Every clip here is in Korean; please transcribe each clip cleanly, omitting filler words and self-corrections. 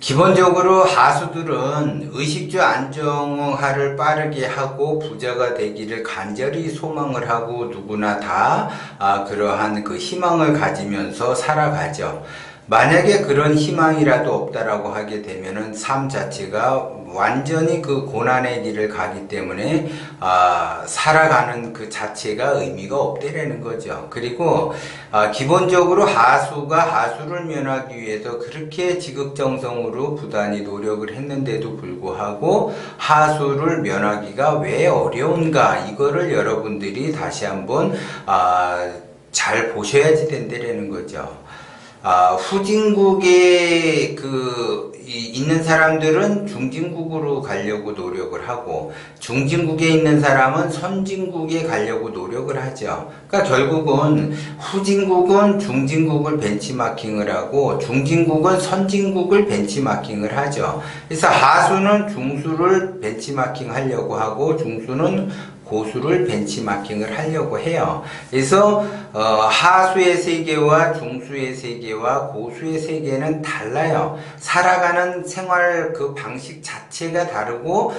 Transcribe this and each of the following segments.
기본적으로 하수들은 의식주 안정화를 빠르게 하고 부자가 되기를 간절히 소망을 하고 누구나 다 그러한 그 희망을 가지면서 살아가죠. 만약에 그런 희망이라도 없다라고 하게 되면은 삶 자체가 완전히 그 고난의 길을 가기 때문에 살아가는 그 자체가 의미가 없다라는 거죠. 그리고 기본적으로 하수를 면하기 위해서 그렇게 지극정성으로 부단히 노력을 했는데도 불구하고 하수를 면하기가 왜 어려운가, 이거를 여러분들이 다시 한번 잘 보셔야지 된다라는 거죠. 후진국에 있는 사람들은 중진국으로 가려고 노력을 하고, 중진국에 있는 사람은 선진국에 가려고 노력을 하죠. 그러니까 결국은 후진국은 중진국을 벤치마킹을 하고, 중진국은 선진국을 벤치마킹을 하죠. 그래서 하수는 중수를 벤치마킹 하려고 하고, 중수는 고수를 벤치마킹을 하려고 해요. 그래서 하수의 세계와 중수의 세계와 고수의 세계는 달라요. 살아가는 생활 그 방식 자체가 다르고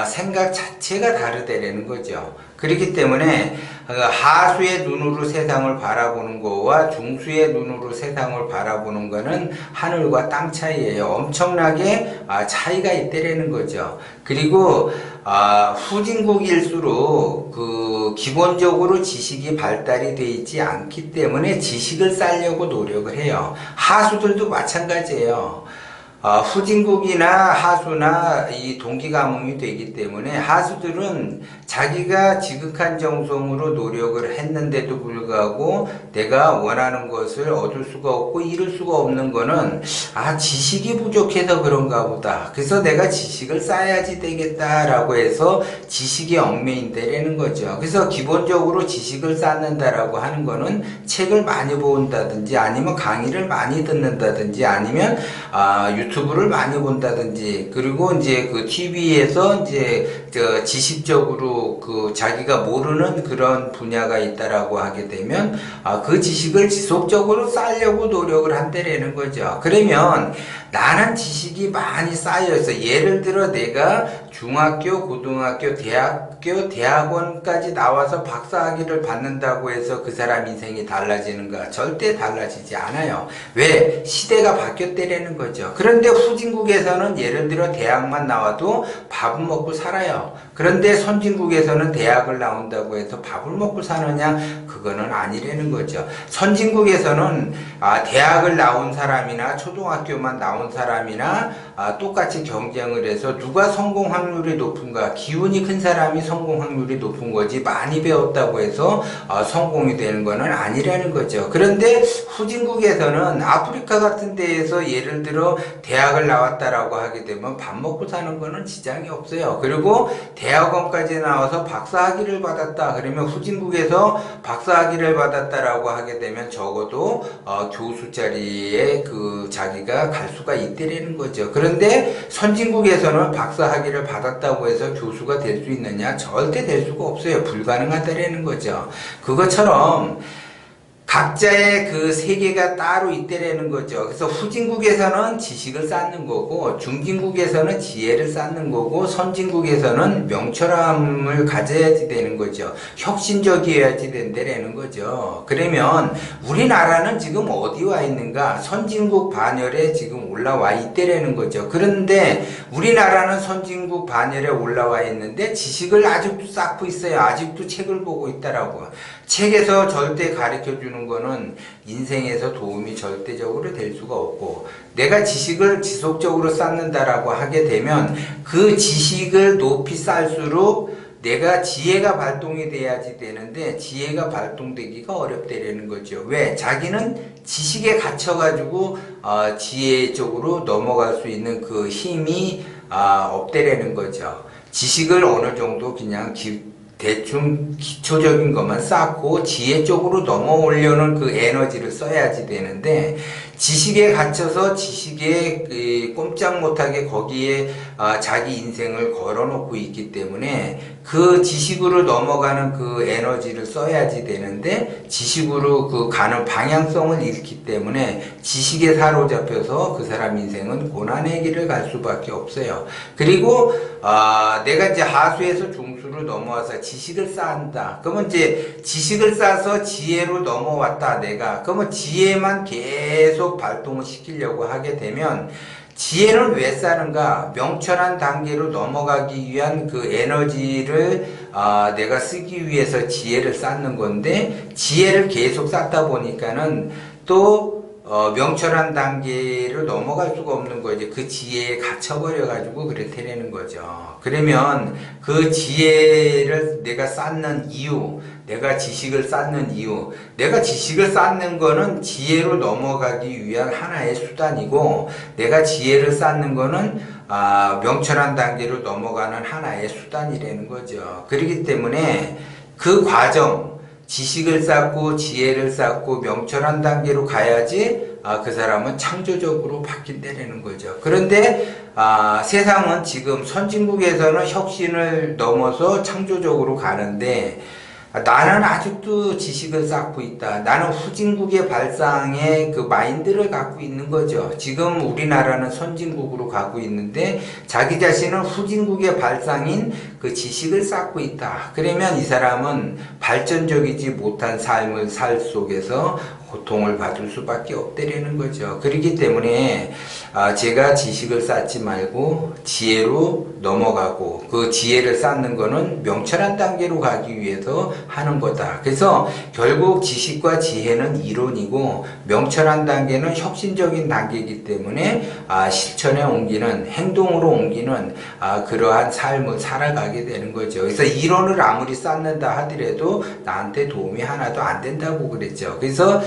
생각 자체가 다르다라는 거죠. 그렇기 때문에 하수의 눈으로 세상을 바라보는 거와 중수의 눈으로 세상을 바라보는 거는 하늘과 땅 차이예요. 엄청나게 차이가 있다라는 거죠. 그리고 후진국일수록 기본적으로 지식이 발달이 되어 있지 않기 때문에 지식을 쌓으려고 노력을 해요. 하수들도 마찬가지예요. 후진국이나 하수나 이 동기가몽이 되기 때문에 하수들은 자기가 지극한 정성으로 노력을 했는데도 불구하고 내가 원하는 것을 얻을 수가 없고 이룰 수가 없는 거는 지식이 부족해서 그런가 보다. 그래서 내가 지식을 쌓아야지 되겠다라고 해서 지식이 얽매인다라는 거죠. 그래서 기본적으로 지식을 쌓는다라고 하는 거는 책을 많이 본다든지 아니면 강의를 많이 듣는다든지 아니면 유튜브를 많이 본다든지, 그리고 이제 그 TV에서 이제 지식적으로 자기가 모르는 그런 분야가 있다라고 하게 되면 그 지식을 지속적으로 쌓으려고 노력을 한다라는 거죠. 그러면 나는 지식이 많이 쌓여서, 예를 들어 내가 중학교, 고등학교, 대학원까지 나와서 박사학위를 받는다고 해서 그 사람 인생이 달라지는가? 절대 달라지지 않아요. 왜? 시대가 바뀌었다라는 거죠. 그런데 후진국에서는 예를 들어 대학만 나와도 밥은 먹고 살아요. 그런데 선진국에서는 대학을 나온다고 해서 밥을 먹고 사느냐? 그거는 아니라는 거죠. 선진국에서는 대학을 나온 사람이나 초등학교만 나온 사람이나 똑같이 경쟁을 해서 누가 성공 확률이 높은가? 기운이 큰 사람이 성공 확률이 높은 거지, 많이 배웠다고 해서 성공이 되는 거는 아니라는 거죠. 그런데 후진국에서는 아프리카 같은 데에서 예를 들어 대학을 나왔다라고 하게 되면 밥 먹고 사는 거는 지장이 없어요. 그리고 대학원까지 나와서 박사학위를 받았다 그러면, 후진국에서 박사학위를 받았다라고 하게 되면 적어도 교수 자리에 자기가 갈 수가 있다라는 거죠. 그런데 선진국에서는 박사학위를 받았다고 해서 교수가 될 수 있느냐? 절대 될 수가 없어요. 불가능하다라는 거죠. 그것처럼 각자의 그 세계가 따로 있다라는 거죠. 그래서 후진국에서는 지식을 쌓는 거고, 중진국에서는 지혜를 쌓는 거고, 선진국에서는 명철함을 가져야지 되는 거죠. 혁신적이어야지 된다라는 거죠. 그러면 우리나라는 지금 어디 와 있는가? 선진국 반열에 지금 올라와 있다라는 거죠. 그런데 우리나라는 선진국 반열에 올라와 있는데 지식을 아직도 쌓고 있어요. 아직도 책을 보고 있다라고. 책에서 절대 가르쳐주는 거는 인생에서 도움이 절대적으로 될 수가 없고, 내가 지식을 지속적으로 쌓는다라고 하게 되면 그 지식을 높이 쌓을수록 내가 지혜가 발동이 돼야지 되는데 지혜가 발동되기가 어렵다라는 거죠. 왜? 자기는 지식에 갇혀가지고 지혜 쪽으로 넘어갈 수 있는 그 힘이 없다라는 거죠. 지식을 어느 정도 그냥 대충 기초적인 것만 쌓고 지혜 쪽으로 넘어오려는 그 에너지를 써야지 되는데, 지식에 갇혀서 지식에 꼼짝 못하게 거기에 자기 인생을 걸어놓고 있기 때문에 그 지식으로 넘어가는 그 에너지를 써야지 되는데, 지식으로 그 가는 방향성을 잃기 때문에 지식에 사로잡혀서 그 사람 인생은 고난의 길을 갈 수밖에 없어요. 그리고 내가 이제 하수에서 중수로 넘어와서 지식을 쌓는다. 그러면 이제 지식을 쌓아서 지혜로 넘어왔다 내가. 그러면 지혜만 계속 발동을 시키려고 하게 되면, 지혜는 왜 쌓는가? 명철한 단계로 넘어가기 위한 그 에너지를 내가 쓰기 위해서 지혜를 쌓는 건데, 지혜를 계속 쌓다 보니까는 또 명철한 단계로 넘어갈 수가 없는 거죠. 그 지혜에 갇혀버려가지고 그렇다는 거죠. 그러면 그 지혜를 내가 쌓는 이유, 내가 지식을 쌓는 이유, 내가 지식을 쌓는 거는 지혜로 넘어가기 위한 하나의 수단이고, 내가 지혜를 쌓는 거는 명철한 단계로 넘어가는 하나의 수단이라는 거죠. 그렇기 때문에 그 과정, 지식을 쌓고 지혜를 쌓고 명철한 단계로 가야지 그 사람은 창조적으로 바뀐다는 거죠. 그런데 세상은 지금 선진국에서는 혁신을 넘어서 창조적으로 가는데, 나는 아직도 지식을 쌓고 있다. 나는 후진국의 발상의 그 마인드를 갖고 있는 거죠. 지금 우리나라는 선진국으로 가고 있는데 자기 자신은 후진국의 발상인 그 지식을 쌓고 있다. 그러면 이 사람은 발전적이지 못한 삶을 살 속에서 고통을 받을 수밖에 없다는 거죠. 그렇기 때문에 제가 지식을 쌓지 말고 지혜로 넘어가고, 그 지혜를 쌓는 거는 명철한 단계로 가기 위해서 하는 거다. 그래서 결국 지식과 지혜는 이론이고 명철한 단계는 혁신적인 단계이기 때문에 실천에 옮기는, 행동으로 옮기는 그러한 삶을 살아가게 되는 거죠. 그래서 이론을 아무리 쌓는다 하더라도 나한테 도움이 하나도 안 된다고 그랬죠. 그래서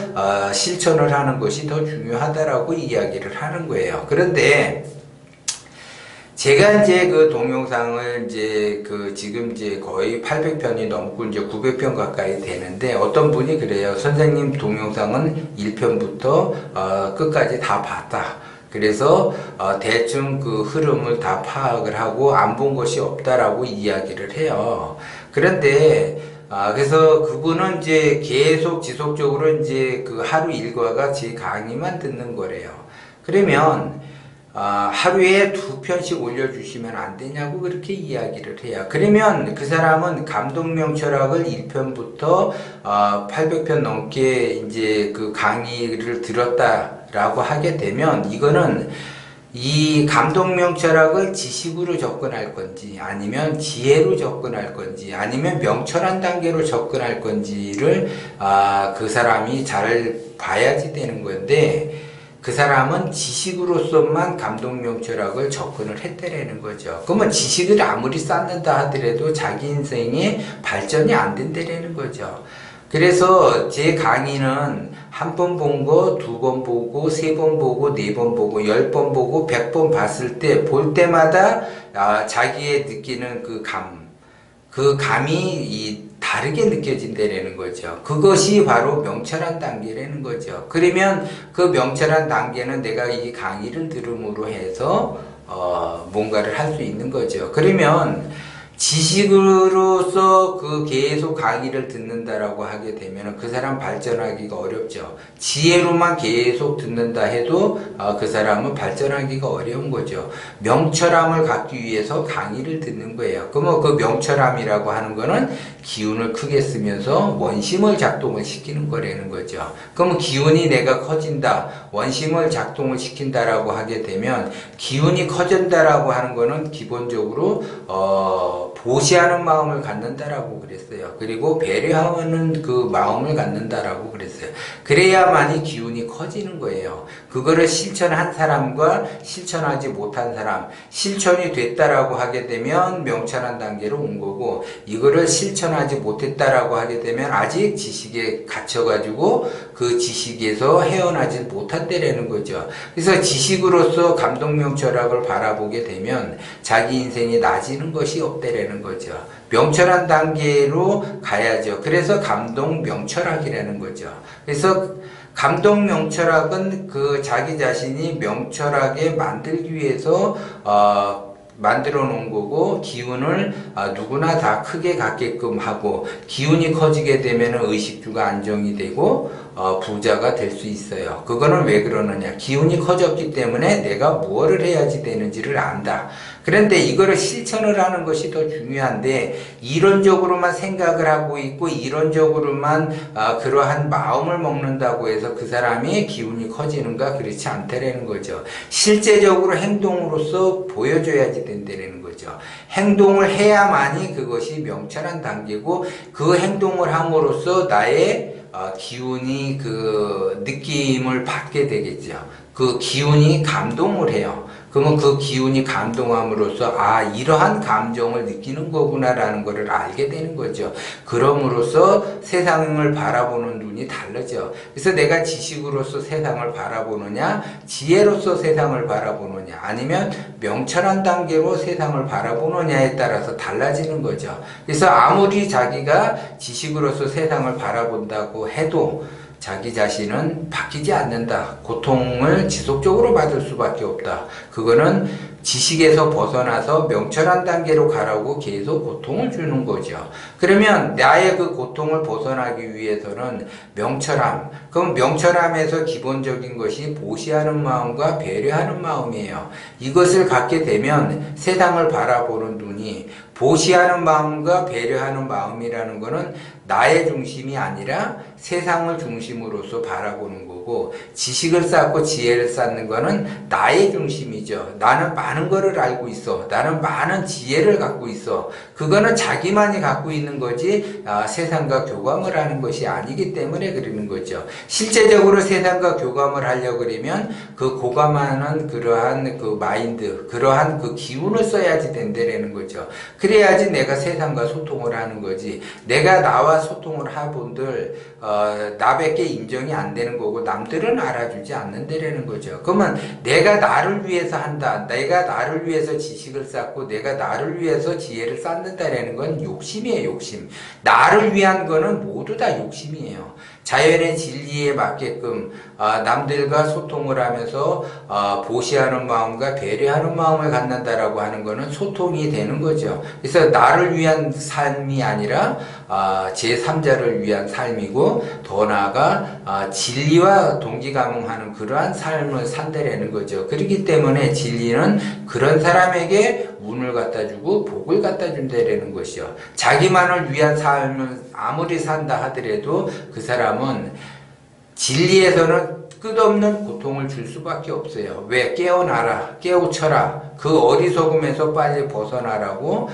실천을 하는 것이 더 중요하다라고 이야기를 하는 거예요. 그런데 제가 이제 그 동영상을 지금 이제 거의 800편이 넘고 이제 900편 가까이 되는데, 어떤 분이 그래요. 선생님 동영상은 1편부터 끝까지 다 봤다. 그래서 대충 그 흐름을 다 파악을 하고 안 본 것이 없다라고 이야기를 해요. 그런데 그래서 그분은 이제 계속 지속적으로 이제 그 하루 일과가 제 강의만 듣는 거래요. 그러면 하루에 2편씩 올려주시면 안 되냐고 그렇게 이야기를 해요. 그러면 그 사람은 감동명철학을 1편부터 800편 넘게 이제 그 강의를 들었다라고 하게 되면, 이거는 이 감동명철학을 지식으로 접근할 건지 아니면 지혜로 접근할 건지 아니면 명철한 단계로 접근할 건지를 그 사람이 잘 봐야지 되는 건데, 그 사람은 지식으로서만 감동명철학을 접근을 했다라는 거죠. 그러면 지식을 아무리 쌓는다 하더라도 자기 인생에 발전이 안 된다라는 거죠. 그래서 제 강의는 한 번 본 거, 2번 보고, 3번 보고, 4번 보고, 10번 보고, 100번 봤을 때, 볼 때마다 자기의 느끼는 그 감이 다르게 느껴진다는 거죠. 그것이 바로 명철한 단계라는 거죠. 그러면 그 명철한 단계는 내가 이 강의를 들음으로 해서 뭔가를 할 수 있는 거죠. 그러면 지식으로서 그 계속 강의를 듣는다라고 하게 되면 그 사람 발전하기가 어렵죠. 지혜로만 계속 듣는다 해도 그 사람은 발전하기가 어려운 거죠. 명철함을 갖기 위해서 강의를 듣는 거예요. 그러면 그 명철함이라고 하는 거는 기운을 크게 쓰면서 원심을 작동을 시키는 거라는 거죠. 그러면 기운이 내가 커진다, 원심을 작동을 시킨다라고 하게 되면, 기운이 커진다라고 하는 거는 기본적으로 보시하는 마음을 갖는다라고 그랬어요. 그리고 배려하는 그 마음을 갖는다라고 그랬어요. 그래야만이 기운이 커지는 거예요. 그거를 실천한 사람과 실천하지 못한 사람, 실천이 됐다라고 하게 되면 명철한 단계로 온 거고, 이거를 실천하지 못했다라고 하게 되면 아직 지식에 갇혀가지고 그 지식에서 헤어나지 못한다라는 거죠. 그래서 지식으로서 감동명철학을 바라보게 되면 자기 인생이 나아지는 것이 없다는 된다라는 거죠. 명철한 단계로 가야죠. 그래서 감동 명철학이라는 거죠. 그래서 감동 명철학은 그 자기 자신이 명철하게 만들기 위해서 만들어 놓은 거고, 기운을 누구나 다 크게 갖게끔 하고, 기운이 커지게 되면 의식주가 안정이 되고 부자가 될 수 있어요. 그거는 왜 그러느냐, 기운이 커졌기 때문에 내가 무엇을 해야지 되는지를 안다. 그런데 이거를 실천을 하는 것이 더 중요한데, 이론적으로만 생각을 하고 있고 이론적으로만 그러한 마음을 먹는다고 해서 그 사람이 기운이 커지는가? 그렇지 않다라는 거죠. 실제적으로 행동으로서 보여줘야지 된다는 거죠. 행동을 해야만이 그것이 명철한 단계고, 그 행동을 함으로써 나의 기운이 그 느낌을 받게 되겠죠. 그 기운이 감동을 해요. 그러면 그 기운이 감동함으로써 이러한 감정을 느끼는 거구나라는 것을 알게 되는 거죠. 그럼으로써 세상을 바라보는 눈이 달라져. 그래서 내가 지식으로서 세상을 바라보느냐, 지혜로서 세상을 바라보느냐, 아니면 명철한 단계로 세상을 바라보느냐에 따라서 달라지는 거죠. 그래서 아무리 자기가 지식으로서 세상을 바라본다고 해도 자기 자신은 바뀌지 않는다. 고통을 지속적으로 받을 수밖에 없다. 그거는 지식에서 벗어나서 명철한 단계로 가라고 계속 고통을 주는 거죠. 그러면 나의 그 고통을 벗어나기 위해서는 명철함. 그럼 명철함에서 기본적인 것이 보시하는 마음과 배려하는 마음이에요. 이것을 갖게 되면 세상을 바라보는 눈이, 보시하는 마음과 배려하는 마음이라는 것은 나의 중심이 아니라 세상을 중심으로서 바라보는 거고, 지식을 쌓고 지혜를 쌓는 거는 나의 중심이죠. 나는 많은 거를 알고 있어. 나는 많은 지혜를 갖고 있어. 그거는 자기만이 갖고 있는 거지 세상과 교감을 하는 것이 아니기 때문에 그러는 거죠. 실제적으로 세상과 교감을 하려고 그러면 그 고감하는 그러한 그 마인드, 그러한 그 기운을 써야지 된다라는 거죠. 그래야지 내가 세상과 소통을 하는 거지. 내가 나와 소통을 하본들 나밖에 인정이 안 되는 거고 남들은 알아주지 않는다라는 거죠. 그러면 내가 나를 위해서 한다. 내가 나를 위해서 지식을 쌓고 내가 나를 위해서 지혜를 쌓는다라는 건 욕심이에요. 욕심. 나를 위한 거는 모두 다 욕심이에요. 자연의 진리에 맞게끔 남들과 소통을 하면서 보시하는 마음과 배려하는 마음을 갖는다라고 하는 것은 소통이 되는 거죠. 그래서 나를 위한 삶이 아니라 제3자를 위한 삶이고, 더 나아가 진리와 동기감응하는 그러한 삶을 산다라는 거죠. 그렇기 때문에 진리는 그런 사람에게 운을 갖다 주고 복을 갖다 준다라는 것이요. 자기만을 위한 삶을 아무리 산다 하더라도 그 사람은 진리에서는 끝없는 고통을 줄 수밖에 없어요. 왜? 깨어나라, 깨우쳐라. 그 어리석음에서 빨리 벗어나라고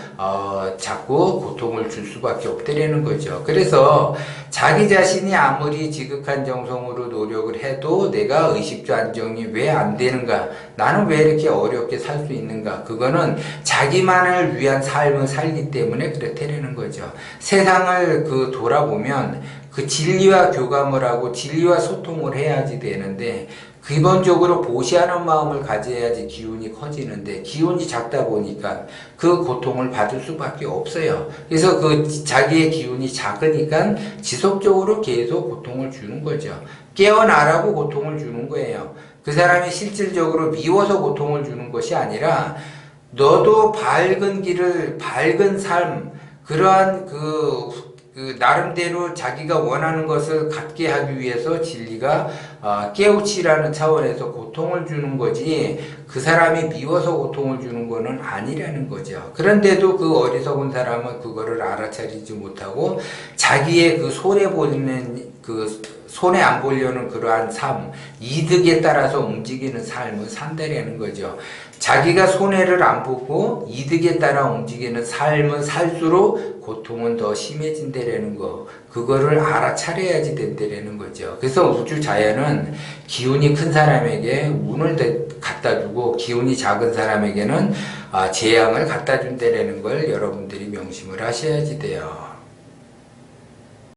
자꾸 고통을 줄 수밖에 없다라는 거죠. 그래서 자기 자신이 아무리 지극한 정성으로 노력을 해도 내가 의식주 안정이 왜 안 되는가? 나는 왜 이렇게 어렵게 살 수 있는가? 그거는 자기만을 위한 삶을 살기 때문에 그렇다라는 거죠. 세상을 돌아보면 그 진리와 교감을 하고 진리와 소통을 해야지 되는데, 기본적으로 보시하는 마음을 가져야지 기운이 커지는데, 기운이 작다 보니까 그 고통을 받을 수밖에 없어요. 그래서 그 자기의 기운이 작으니까 지속적으로 계속 고통을 주는 거죠. 깨어나라고 고통을 주는 거예요. 그 사람이 실질적으로 미워서 고통을 주는 것이 아니라, 너도 밝은 길을, 밝은 삶, 그러한 나름대로 자기가 원하는 것을 갖게 하기 위해서 진리가 깨우치라는 차원에서 고통을 주는 거지, 그 사람이 미워서 고통을 주는 거는 아니라는 거죠. 그런데도 그 어리석은 사람은 그거를 알아차리지 못하고 자기의 그 손해보는 손해 안 보려는 그러한 삶, 이득에 따라서 움직이는 삶을 산다라는 거죠. 자기가 손해를 안 보고 이득에 따라 움직이는 삶을 살수록 고통은 더 심해진다라는 거, 그거를 알아차려야지 된다라는 거죠. 그래서 우주 자연은 기운이 큰 사람에게 운을 갖다 주고, 기운이 작은 사람에게는 재앙을 갖다 준다라는 걸 여러분들이 명심을 하셔야지 돼요.